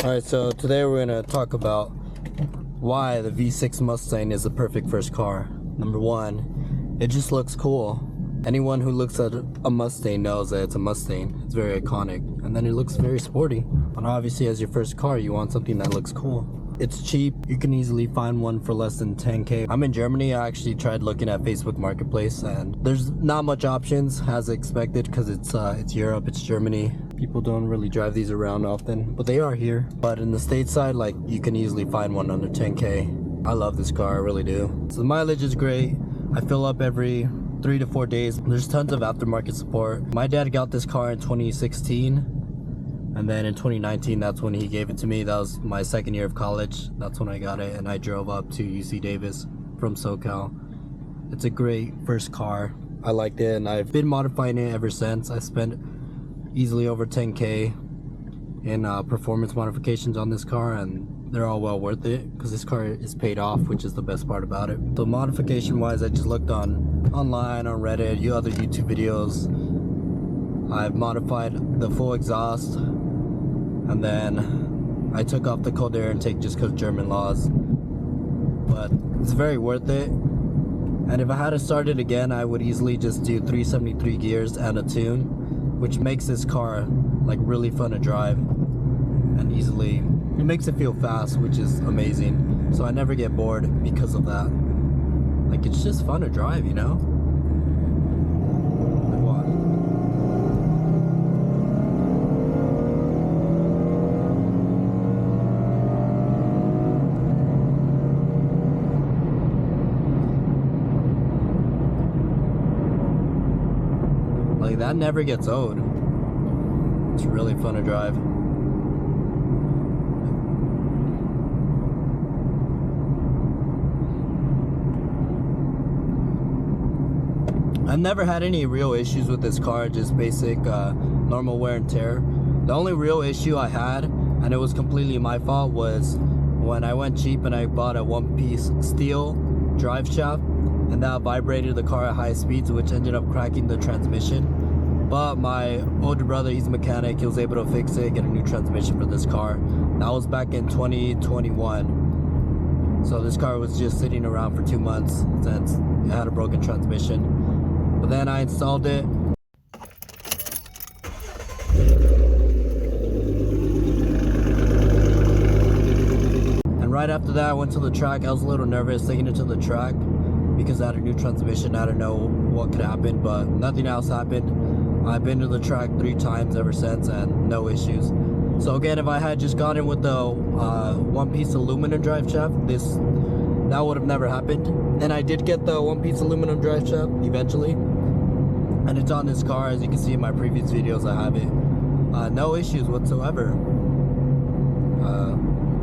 Alright, so today we're going to talk about why the V6 Mustang is the perfect first car. Number one, it just looks cool. Anyone who looks at a Mustang knows that it's a Mustang. It's very iconic. And then it looks very sporty. And obviously as your first car, you want something that looks cool. It's cheap. You can easily find one for less than 10K. I'm in Germany. I actually tried looking at Facebook Marketplace and there's not much options as expected because it's Europe, it's Germany. People don't really drive these around often, but they are here. But in the stateside, like, you can easily find one under 10K. I love this car, I really do. So the mileage is great. I fill up every 3 to 4 days. There's tons of aftermarket support. My dad got this car in 2016. And then in 2019, that's when he gave it to me. That was my second year of college. That's when I got it, and I drove up to UC Davis from SoCal. It's a great first car. I liked it, and I've been modifying it ever since. I spent easily over 10K in performance modifications on this car, and they're all well worth it because this car is paid off, which is the best part about it. So modification wise, I just looked online on Reddit, other YouTube videos. I've modified the full exhaust, and then I took off the cold air intake just because German laws. But it's very worth it. And if I had to start it again, I would easily just do 373 gears and a tune, which makes this car like really fun to drive and easily. It makes it feel fast, which is amazing. So I never get bored because of that. Like, it's just fun to drive, you know? Like, that never gets old. It's really fun to drive. I've never had any real issues with this car, just basic normal wear and tear. The only real issue I had, and it was completely my fault, was when I went cheap and I bought a one-piece steel drive shaft, and that vibrated the car at high speeds, which ended up cracking the transmission. But my older brother, he's a mechanic, he was able to fix it, get a new transmission for this car. That was back in 2021. So this car was just sitting around for 2 months since it had a broken transmission. But then I installed it. And right after that, I went to the track. I was a little nervous taking it to the track because I had a new transmission. I didn't know what could happen, but nothing else happened. I've been to the track 3 times ever since and no issues. So again, if I had just gotten with the one-piece aluminum drive shaft, that would have never happened. And I did get the one-piece aluminum drive shaft eventually, and it's on this car. As you can see in my previous videos, I have it. No issues whatsoever.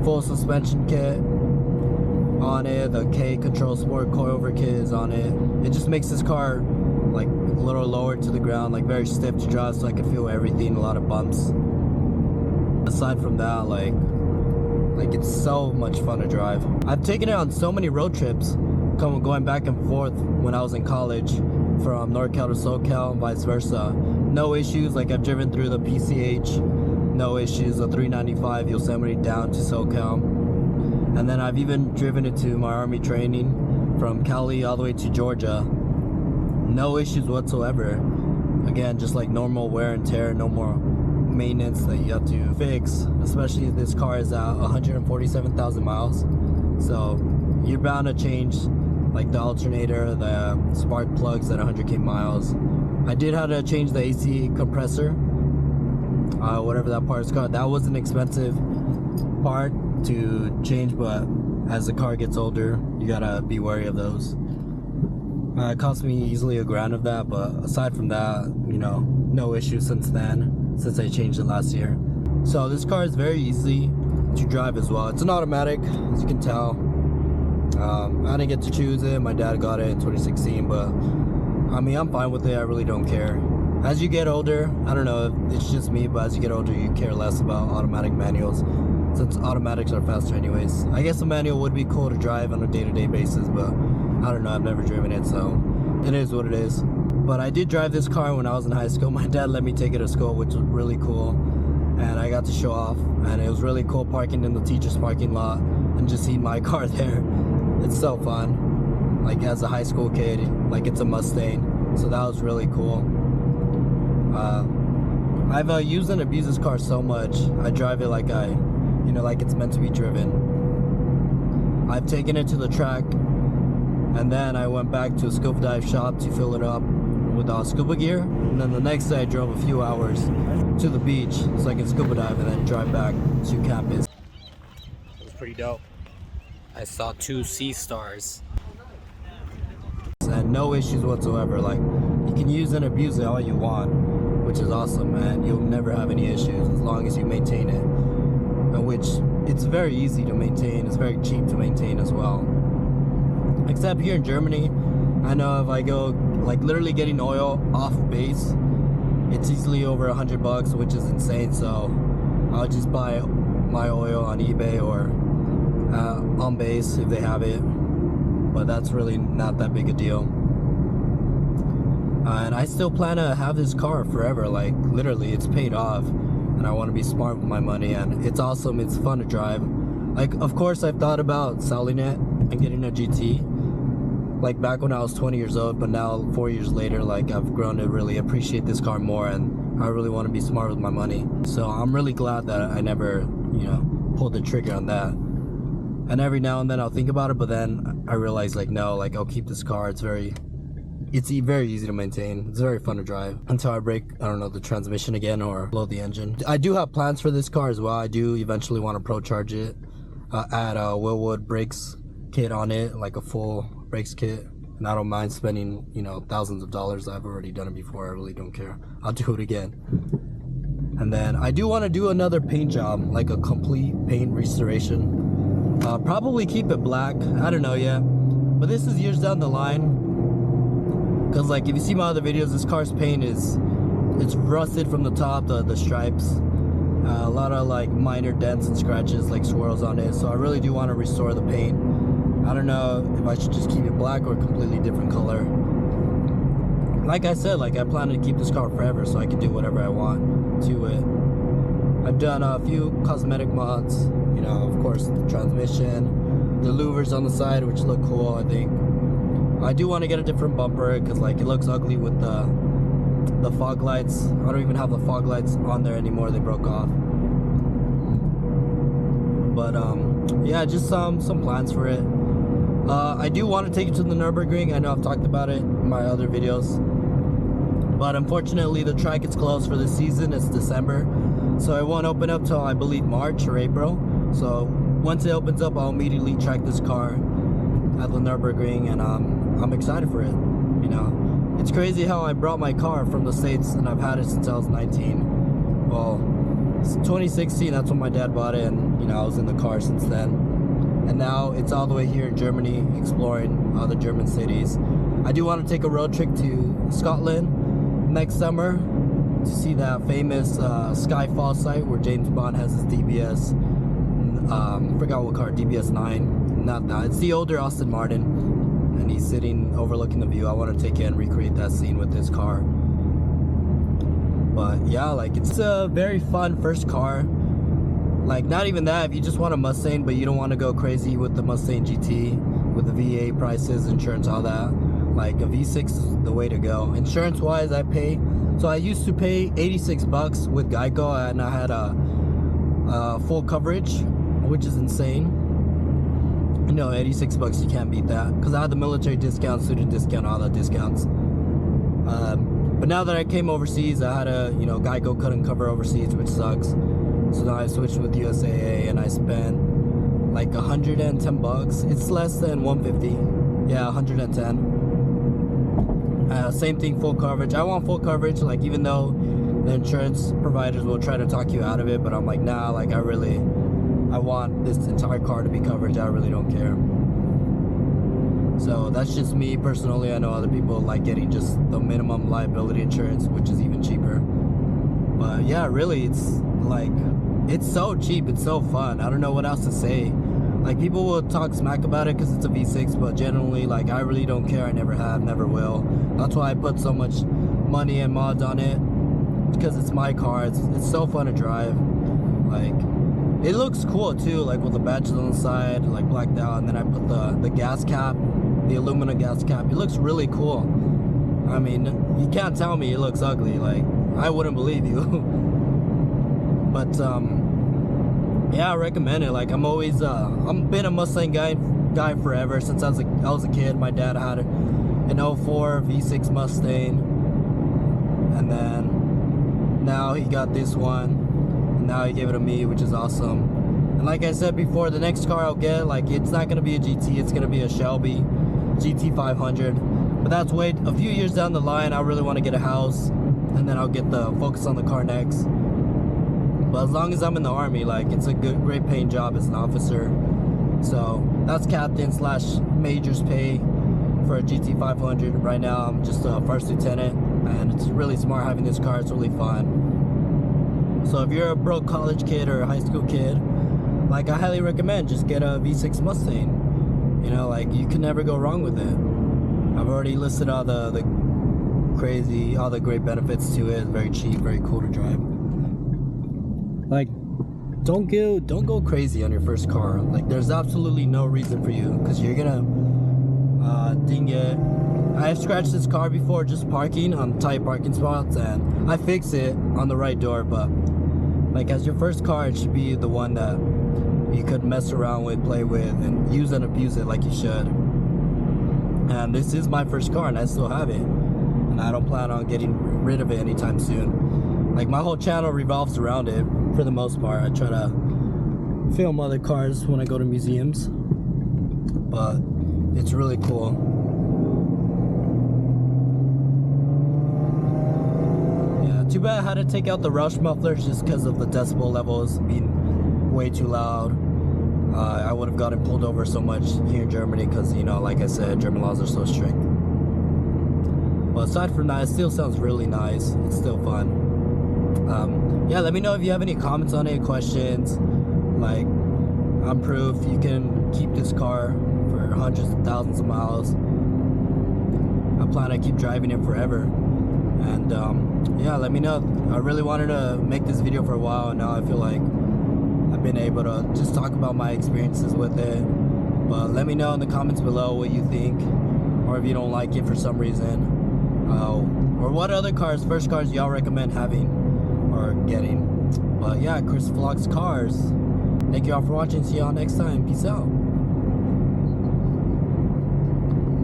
Full suspension kit on it. The K Control Sport coilover kit is on it. It just makes this car like a little lower to the ground, like very stiff to drive, so I can feel everything. A lot of bumps. Aside from that, like it's so much fun to drive. I've taken it on so many road trips, going back and forth when I was in college, from NorCal to SoCal and vice versa. No issues. Like, I've driven through the PCH, no issues. The 395 Yosemite down to SoCal, and then I've even driven it to my army training from Cali all the way to Georgia. No issues whatsoever. Again, just like normal wear and tear, no more maintenance that you have to fix, especially if this car is at 147,000 miles. So you're bound to change like the alternator, the spark plugs at 100K miles. I did have to change the AC compressor, whatever that part is called. That was an expensive part to change, but as the car gets older, you gotta be wary of those. It cost me easily $1,000 of that, but aside from that, you know, no issues since then, since I changed it last year. So this car is very easy to drive as well. It's an automatic, as you can tell. I didn't get to choose it. My dad got it in 2016, but I mean, I'm fine with it. I really don't care. As you get older, I don't know if it's just me, but as you get older, you care less about automatic manuals, since automatics are faster anyways. I guess a manual would be cool to drive on a day-to-day basis, but I don't know, I've never driven it, so it is what it is. But I did drive this car when I was in high school. My dad let me take it to school, which was really cool. and I got to show off, and it was really cool parking in the teacher's parking lot and just seeing my car there. It's so fun, like as a high school kid, like it's a Mustang, so that was really cool. I've used and abused this car so much. I drive it like like it's meant to be driven. I've taken it to the track, and then I went back to a scuba dive shop to fill it up with scuba gear, and then the next day I drove a few hours to the beach so I can scuba dive and then drive back to campus. It was pretty dope. I saw 2 sea stars and no issues whatsoever. Like, you can use and abuse it all you want, which is awesome, man. You'll never have any issues as long as you maintain it, which it's very easy to maintain. It's very cheap to maintain as well, except here in Germany. I know if I go, like, literally getting oil off base, it's easily over $100, which is insane. So I'll just buy my oil on eBay or on base if they have it, but that's really not that big a deal. And I still plan to have this car forever. Like, literally, it's paid off, and I want to be smart with my money, and it's awesome. It's fun to drive. Like, of course, I've thought about selling it and getting a GT, like back when I was 20 years old, but now 4 years later, like, I've grown to really appreciate this car more, and I really want to be smart with my money. So I'm really glad that I never, pulled the trigger on that. And every now and then I'll think about it, but then I realize, like, no, like, I'll keep this car. It's very easy to maintain. It's very fun to drive until I break, I don't know, the transmission again or blow the engine. I do have plans for this car as well. I do eventually want to pro charge it, add a Willwood brakes kit on it, like a full brakes kit, and I don't mind spending thousands of dollars. I've already done it before. I really don't care. I'll do it again. And then I do want to do another paint job, like a complete paint restoration. Probably keep it black. I don't know yet, but this is years down the line. Cause, like, if you see my other videos, this car's paint it's rusted from the top, the stripes, a lot of like minor dents and scratches, like swirls on it. So I really do want to restore the paint. I don't know if I should just keep it black or a completely different color. Like I said, like, I plan to keep this car forever, so I can do whatever I want to it. I've done a few cosmetic mods, of course, the transmission, the louvers on the side, which look cool, I think. I do want to get a different bumper, because, like, it looks ugly with the fog lights. I don't even have the fog lights on there anymore. They broke off. But yeah, just some plans for it. I do want to take it to the Nürburgring. I know I've talked about it in my other videos, but unfortunately the track is closed for this season. It's December, so it won't open up till, I believe, March or April. So once it opens up, I'll immediately track this car at the Nürburgring, and I'm excited for it. It's crazy how I brought my car from the States, and I've had it since I was 19. Well, it's 2016, that's when my dad bought it, and I was in the car since then. And now it's all the way here in Germany, exploring other German cities. I do want to take a road trip to Scotland next summer to see that famous Skyfall site where James Bond has his DBS. I forgot what car, DBS 9. Not that. It's the older Aston Martin, and he's sitting overlooking the view. I want to take it and recreate that scene with this car. But yeah, like, it's a very fun first car. Like, not even that, if you just want a Mustang but you don't want to go crazy with the Mustang GT with the V8 prices, insurance, all that, like, a V6 is the way to go. Insurance wise, I used to pay $86 with Geico, and I had a full coverage, which is insane. 86 bucks, you can't beat that, because I had the military discount, student discount, all the discounts. But now that I came overseas, I had a, Geico couldn't cover overseas, which sucks. So now I switched with USAA, and I spent like $110. It's less than 150. Yeah, 110. Same thing, full coverage. I want full coverage, like, even though the insurance providers will try to talk you out of it, but I'm like, nah, like, I want this entire car to be covered. I really don't care. So that's just me personally. I know other people like getting just the minimum liability insurance, which is even cheaper. But yeah, really, it's like, it's so cheap, it's so fun. I don't know what else to say. Like, people will talk smack about it because it's a V6, but generally, like, I really don't care. I never have, never will. That's why I put so much money and mods on it. because it's my car. It's so fun to drive. Like, it looks cool too, like with the badges on the side, like blacked out, and then I put the gas cap, the aluminum gas cap. It looks really cool. I mean, you can't tell me it looks ugly. Like, I wouldn't believe you. But yeah, I recommend it. Like, I'm been a Mustang guy forever, since I was a kid. My dad had an 04 V6 Mustang, and then now he got this one, and now he gave it to me, which is awesome. And like I said before, the next car I'll get, like, it's not gonna be a GT, it's gonna be a Shelby GT 500. But that's a few years down the line. I really want to get a house, and then I'll get the focus on the car next. But as long as I'm in the Army, like, it's a great paying job as an officer. So that's captain / major's pay for a GT 500. Right now I'm just a first lieutenant, and it's really smart having this car. It's really fun. So if you're a broke college kid or a high school kid, like, I highly recommend just get a V6 Mustang. You know, like, you can never go wrong with it. I've already listed all the great benefits to it. It's very cheap, very cool to drive. Like, don't go crazy on your first car. Like, there's absolutely no reason for you, because you're gonna ding it. I have scratched this car before just parking on tight parking spots, and I fix it on the right door. But like, as your first car, it should be the one that you could mess around with, play with, and use and abuse it like you should. And this is my first car, and I still have it, and I don't plan on getting rid of it anytime soon. Like, my whole channel revolves around it for the most part. I try to film other cars when I go to museums, but it's really cool. Yeah, too bad I had to take out the Roush mufflers just because of the decibel levels being way too loud. I would have gotten pulled over so much here in Germany because, you know, like I said, German laws are so strict. But aside from that, it still sounds really nice. It's still fun. Yeah, let me know if you have any comments on it, questions. Like, I'm proof you can keep this car for hundreds of thousands of miles. I plan to keep driving it forever. And yeah, let me know. I really wanted to make this video for a while, and now I feel like I've been able to just talk about my experiences with it. But let me know in the comments below what you think, or if you don't like it for some reason, or what other cars, first cars, y'all recommend having or getting. But yeah, ChrisVlogsCars. Thank you all for watching. See y'all next time. Peace out.